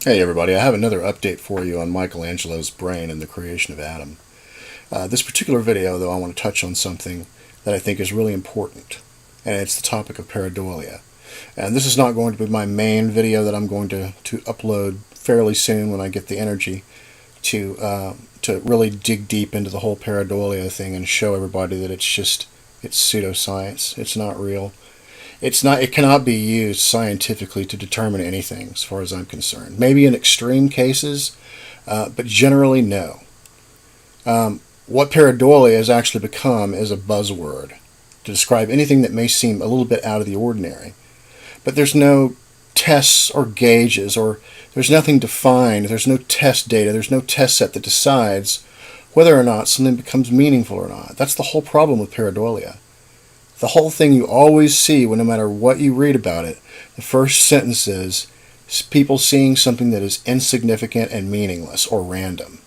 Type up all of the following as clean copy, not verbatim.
Hey everybody, I have another update for you on Michelangelo's brain and the creation of Adam. This particular video, though, I want to touch on something that I think is really important, and it's the topic of pareidolia. And this is not going to be my main video that I'm going to upload fairly soon when I get the energy to really dig deep into the whole pareidolia thing and show everybody that it's pseudoscience. It's not real. It cannot be used scientifically to determine anything, as far as I'm concerned. Maybe in extreme cases, but generally no. What pareidolia has actually become is a buzzword to describe anything that may seem a little bit out of the ordinary. But there's no tests or gauges, or there's nothing defined. There's no test data. There's no test set that decides whether or not something becomes meaningful or not. That's the whole problem with pareidolia. The whole thing you always see, no matter what you read about it, the first sentence is people seeing something that is insignificant and meaningless or random.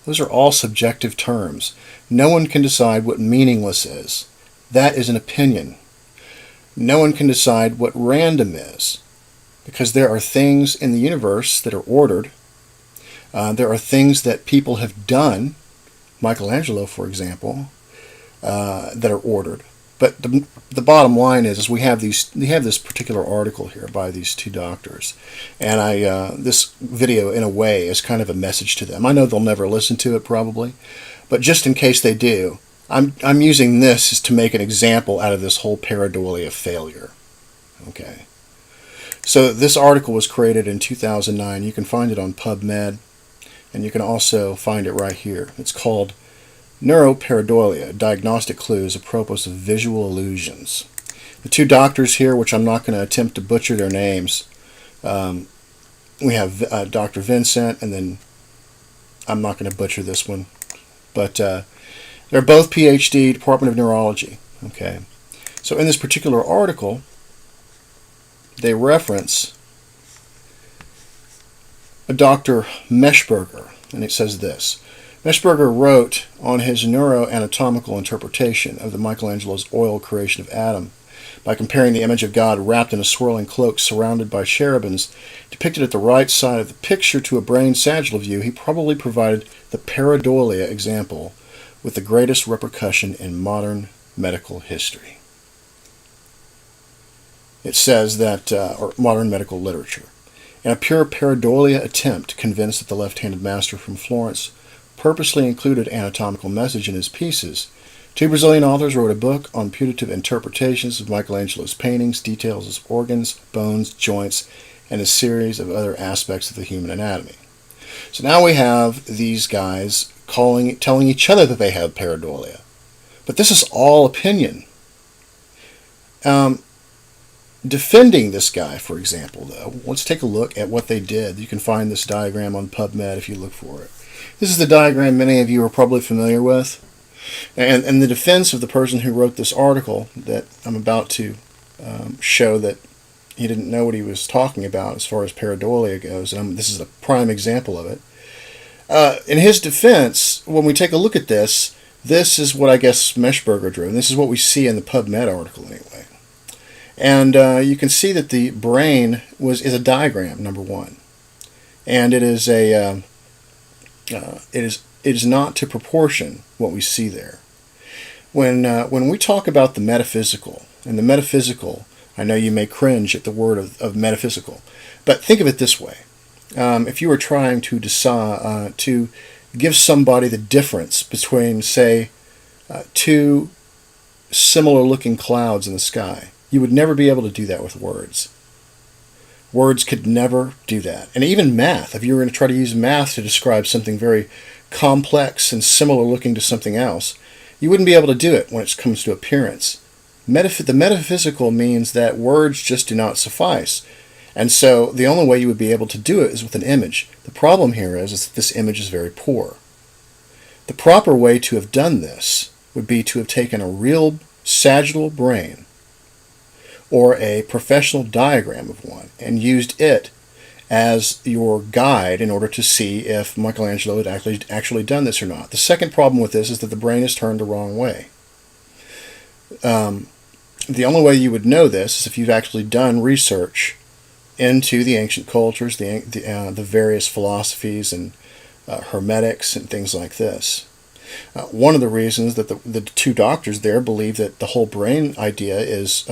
Those are all subjective terms. No one can decide what meaningless is. That is an opinion. No one can decide what random is, because there are things in the universe that are ordered. There are things that people have done, Michelangelo, for example, that are ordered. But the bottom line is we have this particular article here by these two doctors, and this video in a way is kind of a message to them. I know they'll never listen to it probably, but just in case they do, I'm using this to make an example out of this whole pareidolia failure. Okay. So this article was created in 2009. You can find it on PubMed, and you can also find it right here. It's called Pareidolia, Diagnostic Clues apropos of Visual Illusions. The two doctors here, which I'm not going to attempt to butcher their names, we have Dr. Vincent, and then I'm not going to butcher this one, but they're both PhD, Department of Neurology. Okay, so in this particular article, they reference a Dr. Meshberger, and it says this. Meshberger wrote on his neuroanatomical interpretation of the Michelangelo's oil creation of Adam by comparing the image of God wrapped in a swirling cloak surrounded by cherubims depicted at the right side of the picture to a brain sagittal view. He probably provided the pareidolia example with the greatest repercussion in modern medical history. It says that, or modern medical literature, in a pure pareidolia attempt convinced that the left-handed master from Florence purposely included anatomical message in his pieces, two Brazilian authors wrote a book on putative interpretations of Michelangelo's paintings, details his organs, bones, joints, and a series of other aspects of the human anatomy. So now we have these guys telling each other that they have pareidolia. But this is all opinion. Defending this guy, for example, though, let's take a look at what they did. You can find this diagram on PubMed if you look for it. This is the diagram many of you are probably familiar with. And the defense of the person who wrote this article that I'm about to show that he didn't know what he was talking about as far as pareidolia goes, and this is a prime example of it. In his defense, when we take a look at this is what I guess Meshberger drew, and this is what we see in the PubMed article anyway. And you can see that the brain is a diagram, number one, and it is it is not to proportion what we see there. When we talk about the metaphysical, and the metaphysical, I know you may cringe at the word of metaphysical, but think of it this way. If you were trying to decide to give somebody the difference between, say, two similar-looking clouds in the sky, you would never be able to do that with words. Words could never do that. And even math, if you were going to try to use math to describe something very complex and similar looking to something else, you wouldn't be able to do it when it comes to appearance. The metaphysical means that words just do not suffice. And so the only way you would be able to do it is with an image. The problem here is that this image is very poor. The proper way to have done this would be to have taken a real sagittal brain or a professional diagram of one and used it as your guide in order to see if Michelangelo had actually done this or not. The second problem with this is that the brain is turned the wrong way. The only way you would know this is if you've actually done research into the ancient cultures, the various philosophies and hermetics and things like this. One of the reasons that the two doctors there believe that the whole brain idea is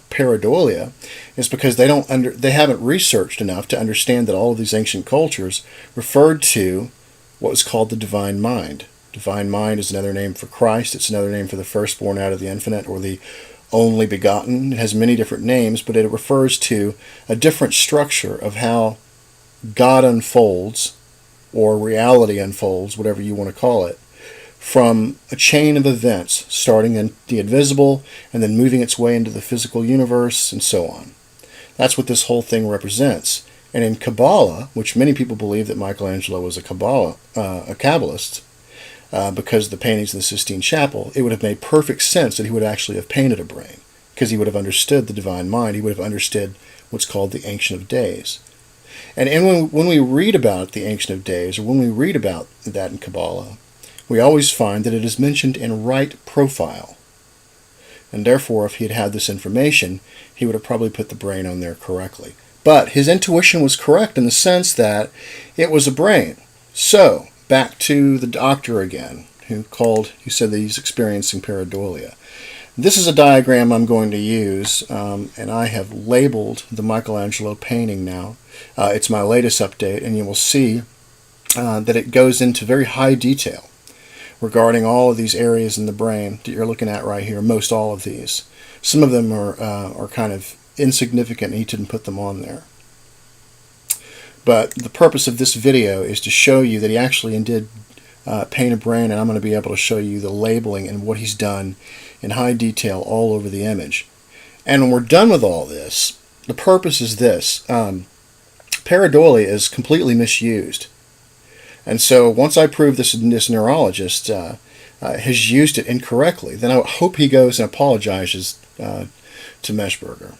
pareidolia is because they haven't researched enough to understand that all of these ancient cultures referred to what was called the divine mind. Divine mind is another name for Christ. It's another name for the firstborn out of the infinite, or the only begotten. It has many different names, but it refers to a different structure of how God unfolds, or reality unfolds, whatever you want to call it, from a chain of events starting in the invisible and then moving its way into the physical universe and so on. That's what this whole thing represents. And in Kabbalah, which many people believe that Michelangelo was a Kabbalist, because of the paintings in the Sistine Chapel, it would have made perfect sense that he would actually have painted a brain, because he would have understood the divine mind. He would have understood what's called the Ancient of Days. And when we read about the Ancient of Days, or when we read about that in Kabbalah, we always find that it is mentioned in right profile. And therefore, if he had had this information, he would have probably put the brain on there correctly. But his intuition was correct in the sense that it was a brain. So, back to the doctor again, who said that he's experiencing pareidolia. This is a diagram I'm going to use, and I have labeled the Michelangelo painting now. It's my latest update, and you will see that it goes into very high detail regarding all of these areas in the brain that you're looking at right here, most all of these. Some of them are kind of insignificant, and he didn't put them on there. But the purpose of this video is to show you that he actually did paint a brain, and I'm going to be able to show you the labeling and what he's done in high detail all over the image. And when we're done with all this, the purpose is this. Pareidolia is completely misused. And so once I prove this neurologist has used it incorrectly, then I hope he goes and apologizes to Meshberger.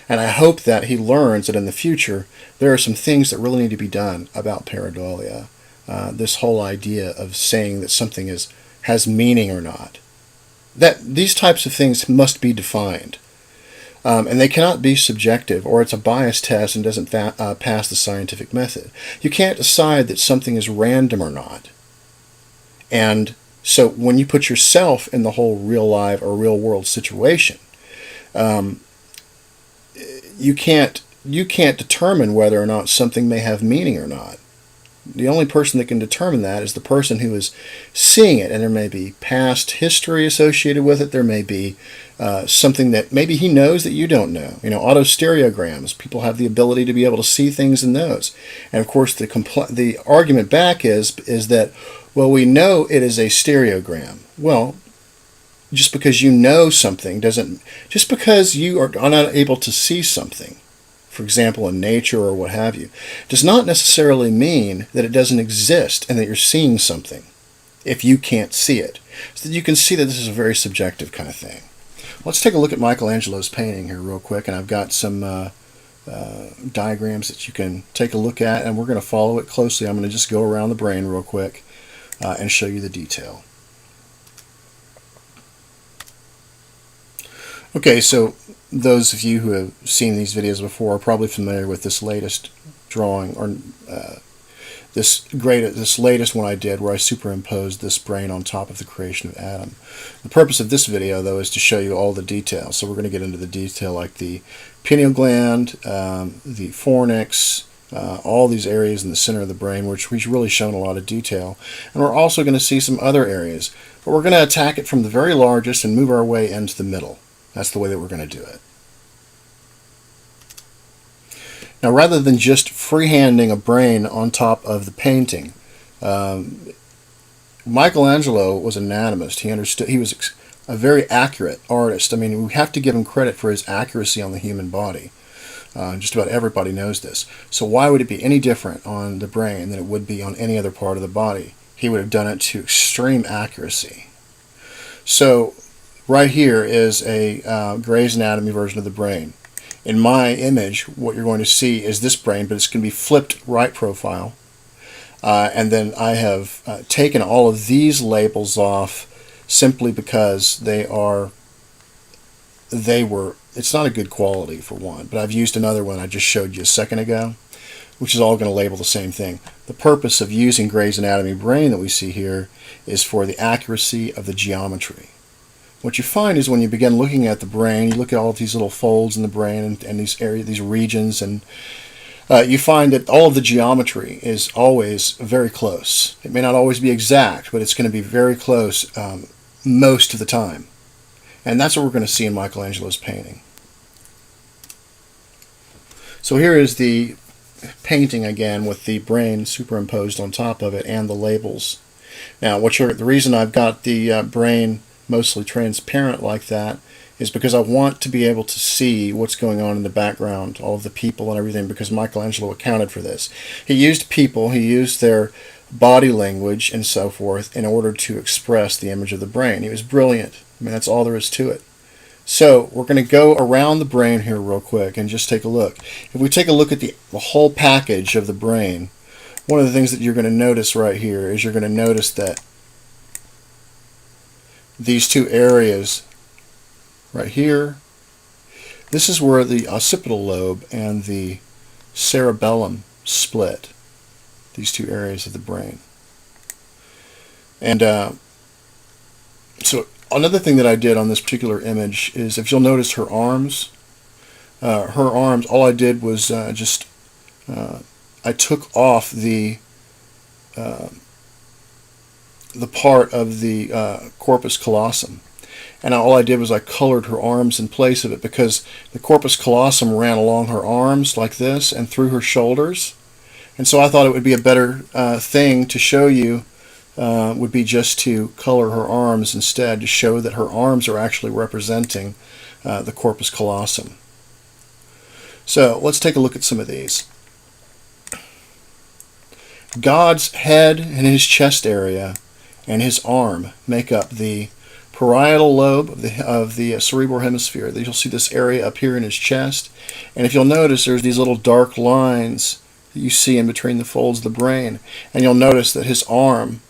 And I hope that he learns that in the future there are some things that really need to be done about pareidolia. This whole idea of saying that something has meaning or not. That these types of things must be defined. And they cannot be subjective, or it's a bias test and doesn't pass the scientific method. You can't decide that something is random or not. And so when you put yourself in the whole real life or real world situation, you can't determine whether or not something may have meaning or not. The only person that can determine that is the person who is seeing it, and there may be past history associated with it. There may be something that maybe he knows that you don't know. Autostereograms. People have the ability to be able to see things in those. And of course, the argument back is that, well, we know it is a stereogram. Well, just because you know something just because you are not able to see something, for example, in nature or what have you, does not necessarily mean that it doesn't exist and that you're seeing something if you can't see it. So that you can see that this is a very subjective kind of thing. Let's take a look at Michelangelo's painting here real quick, and I've got some diagrams that you can take a look at, and we're going to follow it closely. I'm going to just go around the brain real quick and show you the detail. Okay, so those of you who have seen these videos before are probably familiar with this latest drawing, or this latest one I did, where I superimposed this brain on top of the creation of Adam. The purpose of this video, though, is to show you all the details. So we're going to get into the detail like the pineal gland, the fornix, all these areas in the center of the brain, which we've really shown a lot of detail. And we're also going to see some other areas. But we're going to attack it from the very largest and move our way into the middle. That's the way that we're going to do it. Now, rather than just freehanding a brain on top of the painting, Michelangelo was an anatomist. He understood. He was a very accurate artist. I mean, we have to give him credit for his accuracy on the human body. Just about everybody knows this. So why would it be any different on the brain than it would be on any other part of the body? He would have done it to extreme accuracy. So right here is a Gray's Anatomy version of the brain. In my image, what you're going to see is this brain, but it's going to be flipped right profile. And then I have taken all of these labels off simply because they were it's not a good quality for one, but I've used another one I just showed you a second ago, which is all going to label the same thing. The purpose of using Gray's Anatomy brain that we see here is for the accuracy of the geometry. What you find is when you begin looking at the brain, you look at all of these little folds in the brain and these regions, and you find that all of the geometry is always very close. It may not always be exact, but it's going to be very close most of the time. And that's what we're going to see in Michelangelo's painting. So here is the painting again with the brain superimposed on top of it and the labels. Now, the reason I've got the brain mostly transparent like that is because I want to be able to see what's going on in the background, all of the people and everything, because Michelangelo accounted for this. He used people, he used their body language and so forth in order to express the image of the brain. He was brilliant. I mean, that's all there is to it. So we're going to go around the brain here real quick and just take a look. If we take a look at the whole package of the brain, one of the things that you're going to notice right here is you're going to notice that these two areas right here, this is where the occipital lobe and the cerebellum split, these two areas of the brain. And so another thing that I did on this particular image is, if you'll notice her arms, all I did was I took off the part of the corpus callosum, and all I did was I colored her arms in place of it, because the corpus callosum ran along her arms like this and through her shoulders, and so I thought it would be a better thing to show you would be just to color her arms instead, to show that her arms are actually representing the corpus callosum. So let's take a look at some of these. God's head and his chest area and his arm make up the parietal lobe of the cerebral hemisphere. You'll see this area up here in his chest, and if you'll notice, there's these little dark lines that you see in between the folds of the brain, and you'll notice that his arm,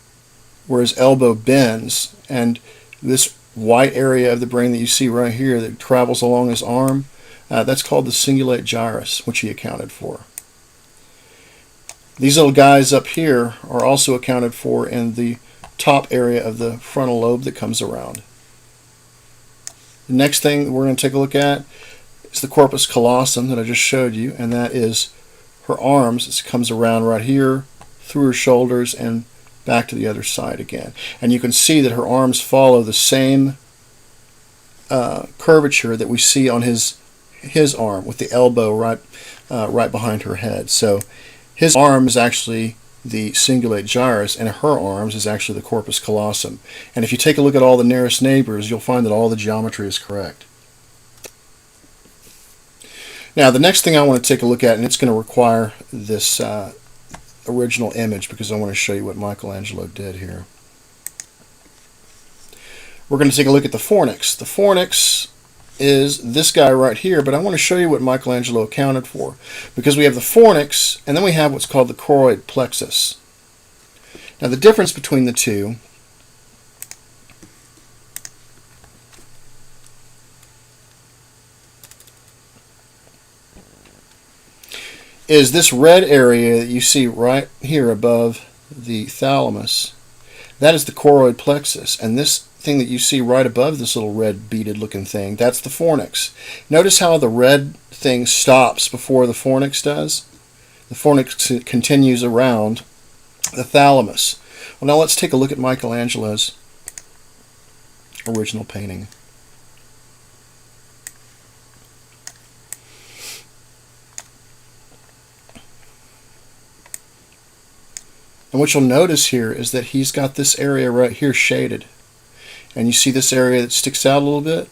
where his elbow bends, and this white area of the brain that you see right here that travels along his arm, that's called the cingulate gyrus, which he accounted for. These little guys up here are also accounted for in the top area of the frontal lobe that comes around. The next thing we're going to take a look at is the corpus callosum that I just showed you, and that is her arms. It comes around right here, through her shoulders, and back to the other side again. And you can see that her arms follow the same curvature that we see on his arm, with the elbow right behind her head. So his arm is actually the cingulate gyrus, and her arms is actually the corpus callosum. And if you take a look at all the nearest neighbors, you'll find that all the geometry is correct. Now, the next thing I want to take a look at, and it's going to require this original image, because I want to show you what Michelangelo did here. We're going to take a look at the fornix. The fornix is this guy right here, but I want to show you what Michelangelo accounted for, because we have the fornix and then we have what's called the choroid plexus. Now, the difference between the two is this red area that you see right here above the thalamus. That is the choroid plexus, and this thing that you see right above this little red beaded looking thing, that's the fornix. Notice how the red thing stops before the fornix does? The fornix continues around the thalamus. Well, now let's take a look at Michelangelo's original painting. And what you'll notice here is that he's got this area right here shaded. And you see this area that sticks out a little bit?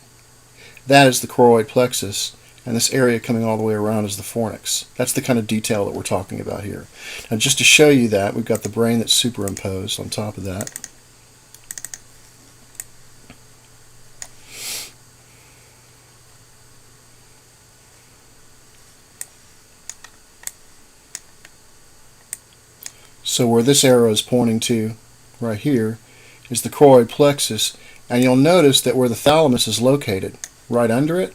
That is the choroid plexus. And this area coming all the way around is the fornix. That's the kind of detail that we're talking about here. Now, just to show you that, we've got the brain that's superimposed on top of that. So where this arrow is pointing to right here is the choroid plexus, and you'll notice that where the thalamus is located, right under it,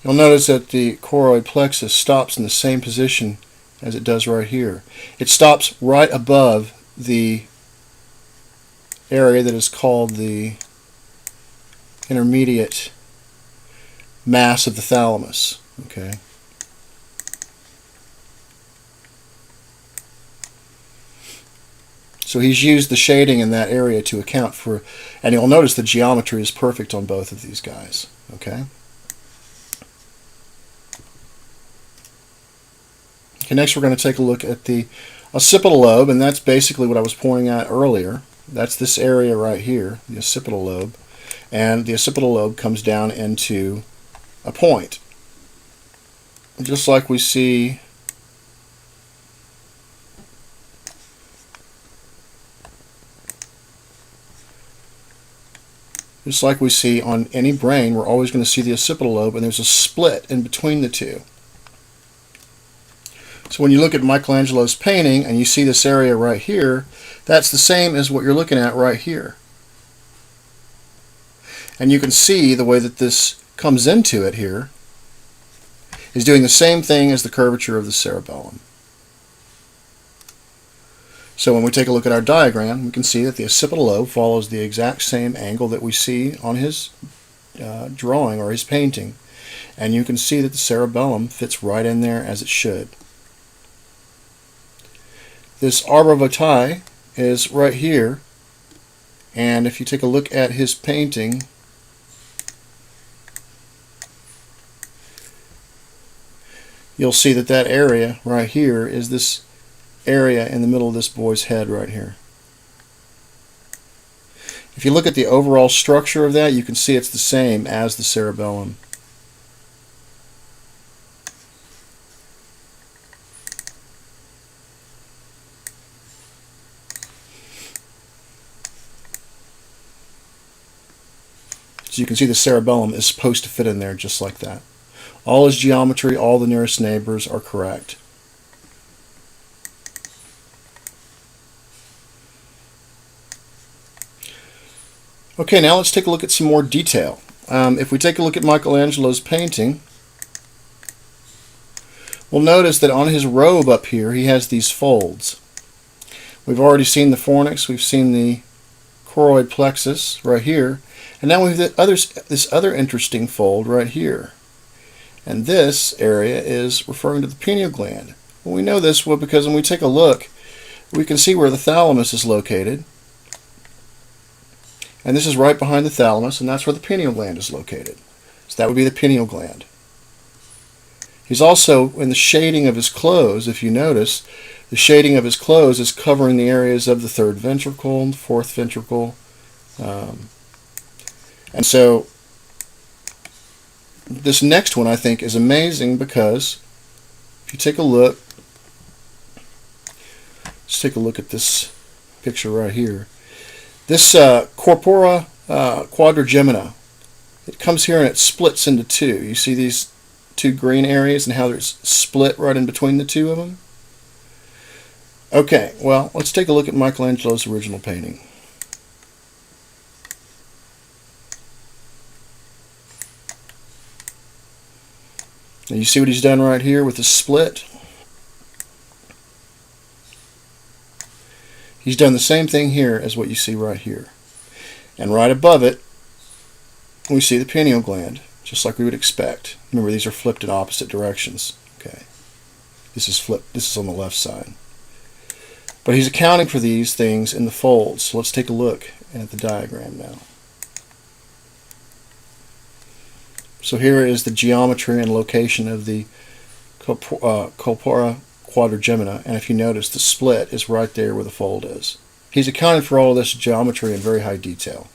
You'll notice that the choroid plexus stops in the same position as it does right here. It stops right above the area that is called the intermediate mass of the thalamus. Okay. So he's used the shading in that area to account for, and you'll notice the geometry is perfect on both of these guys. Okay. Okay, next we're going to take a look at the occipital lobe, and that's basically what I was pointing out earlier. That's this area right here, the occipital lobe, and the occipital lobe comes down into a point. Just like we see on any brain, we're always going to see the occipital lobe, and there's a split in between the two. So when you look at Michelangelo's painting and you see this area right here, that's the same as what you're looking at right here. And you can see the way that this comes into it here is doing the same thing as the curvature of the cerebellum. So when we take a look at our diagram, we can see that the occipital lobe follows the exact same angle that we see on his drawing or his painting. And you can see that the cerebellum fits right in there as it should. This arbor vitae is right here, and if you take a look at his painting, you'll see that that area right here is this area in the middle of this boy's head right here. If you look at the overall structure of that, you can see it's the same as the cerebellum. So you can see the cerebellum is supposed to fit in there just like that. All his geometry, all the nearest neighbors are correct. Okay, now let's take a look at some more detail. If we take a look at Michelangelo's painting, we'll notice that on his robe up here he has these folds. We've already seen the fornix, we've seen the choroid plexus right here, and now we have this other interesting fold right here. And this area is referring to the pineal gland. Well, we know this because when we take a look, we can see where the thalamus is located. And this is right behind the thalamus, and that's where the pineal gland is located. So that would be the pineal gland. He's also, in the shading of his clothes, if you notice, the shading of his clothes is covering the areas of the third ventricle and the fourth ventricle. And so this next one I think is amazing because if you take a look, let's take a look at this picture right here. This corpora quadrigemina, it comes here and it splits into two. You see these two green areas and how there's split right in between the two of them? Okay, well, let's take a look at Michelangelo's original painting. And you see what he's done right here with the split? He's done the same thing here as what you see right here. And right above it, we see the pineal gland, just like we would expect. Remember, these are flipped in opposite directions. Okay, this is flipped. This is on the left side. But he's accounting for these things in the folds. So let's take a look at the diagram now. So here is the geometry and location of the corpora quadrigemina, and if you notice, the split is right there where the fold is. He's accounted for all of this geometry in very high detail.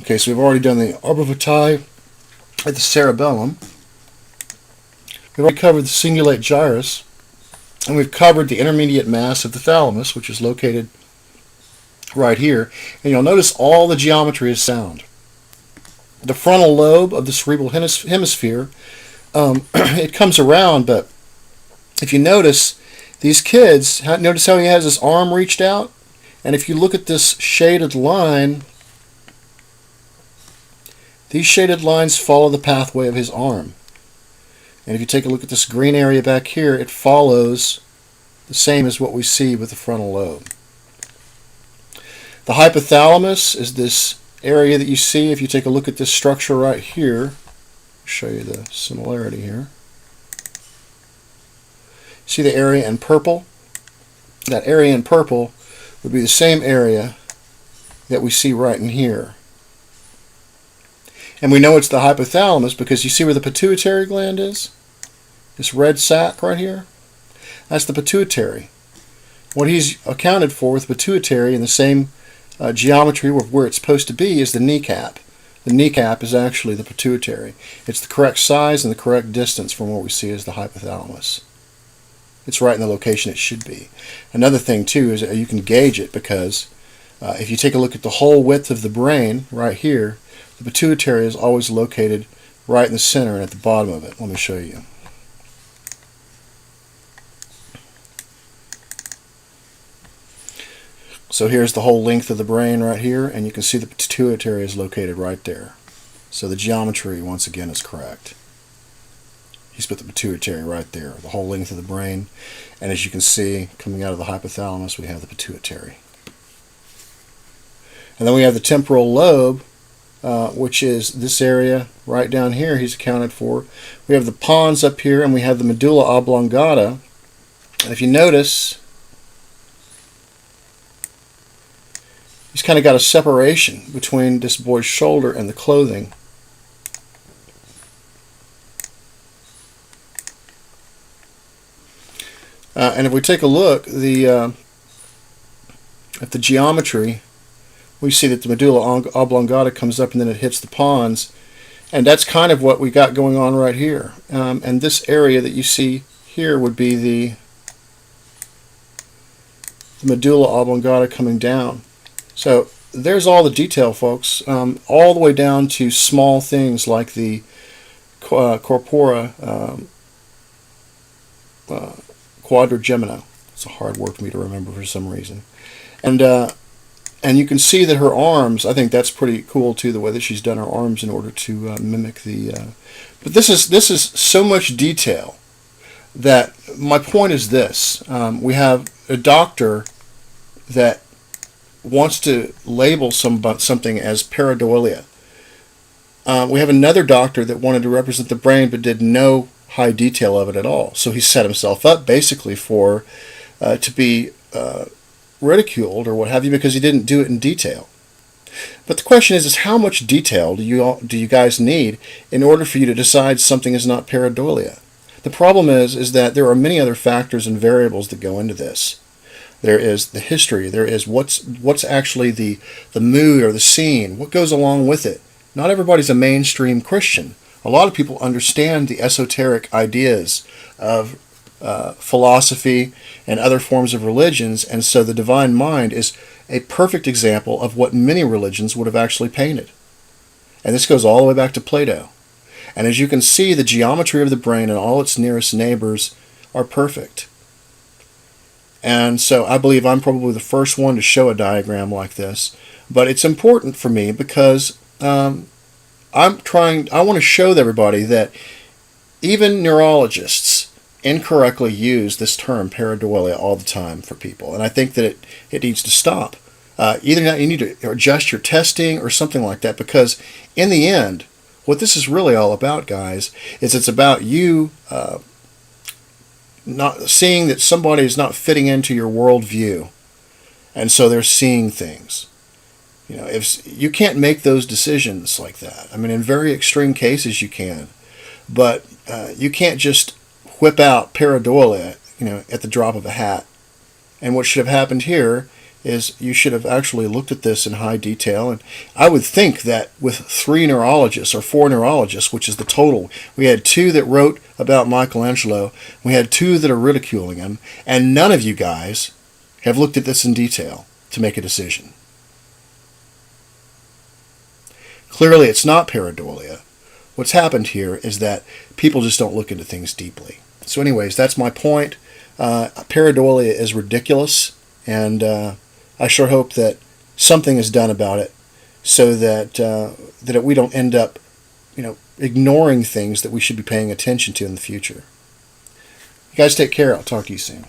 Okay, so we've already done the arbor vitae at the cerebellum. We've already covered the cingulate gyrus, and we've covered the intermediate mass of the thalamus, which is located right here. And you'll notice all the geometry is sound. The frontal lobe of the cerebral hemisphere, it comes around, but if you notice, these kids, notice how he has his arm reached out? And if you look at this shaded line, these shaded lines follow the pathway of his arm. And if you take a look at this green area back here, it follows the same as what we see with the frontal lobe. The hypothalamus is this area that you see. If you take a look at this structure right here, I'll show you the similarity here. See the area in purple? That area in purple would be the same area that we see right in here. And we know it's the hypothalamus because you see where the pituitary gland is? This red sac right here? That's the pituitary. What he's accounted for with pituitary in the same geometry of where it's supposed to be is the kneecap. The kneecap is actually the pituitary. It's the correct size and the correct distance from what we see as the hypothalamus. It's right in the location it should be. Another thing too is that you can gauge it because if you take a look at the whole width of the brain right here, the pituitary is always located right in the center and at the bottom of it. Let me show you. So here's the whole length of the brain right here, and you can see the pituitary is located right there. So the geometry, once again, is correct. He's put the pituitary right there, the whole length of the brain. And as you can see, coming out of the hypothalamus, we have the pituitary. And then we have the temporal lobe, which is this area right down here he's accounted for. We have the pons up here, and we have the medulla oblongata. And if you notice, he's kind of got a separation between this boy's shoulder and the clothing. And if we take a look at the geometry, we see that the medulla oblongata comes up and then it hits the pons. And that's kind of what we got going on right here. And this area that you see here would be the medulla oblongata coming down. So there's all the detail, folks, all the way down to small things like the corpora quadrigemina. It's a hard word for me to remember for some reason. And you can see that her arms, I think that's pretty cool too, the way that she's done her arms in order to mimic the... But this is so much detail that my point is this. We have a doctor that wants to label something as pareidolia. We have another doctor that wanted to represent the brain but did no high detail of it at all. So he set himself up basically for to be ridiculed or what have you because he didn't do it in detail. But the question is how much detail do you guys need in order for you to decide something is not pareidolia? The problem is that there are many other factors and variables that go into this. There is the history. There is what's actually the mood or the scene. What goes along with it? Not everybody's a mainstream Christian. A lot of people understand the esoteric ideas of philosophy and other forms of religions, and so the divine mind is a perfect example of what many religions would have actually painted. And this goes all the way back to Plato. And as you can see, the geometry of the brain and all its nearest neighbors are perfect. And so I believe I'm probably the first one to show a diagram like this. But it's important for me because I want to show everybody that even neurologists incorrectly use this term pareidolia all the time for people. And I think that it needs to stop. Either now you need to adjust your testing or something like that, because in the end, what this is really all about, guys, is it's about you not seeing that somebody is not fitting into your worldview, and so they're seeing things. You know, if you can't make those decisions like that. I mean, in very extreme cases you can, but you can't just whip out pareidolia, at the drop of a hat. And what should have happened here is you should have actually looked at this in high detail. And I would think that with 3 neurologists or 4 neurologists, which is the total, we had 2 that wrote about Michelangelo, we had 2 that are ridiculing him, and none of you guys have looked at this in detail to make a decision. Clearly it's not pareidolia. What's happened here is that people just don't look into things deeply. So anyways, that's my point. Pareidolia is ridiculous, and I sure hope that something is done about it so that we don't end up ignoring things that we should be paying attention to in the future. You guys take care. I'll talk to you soon.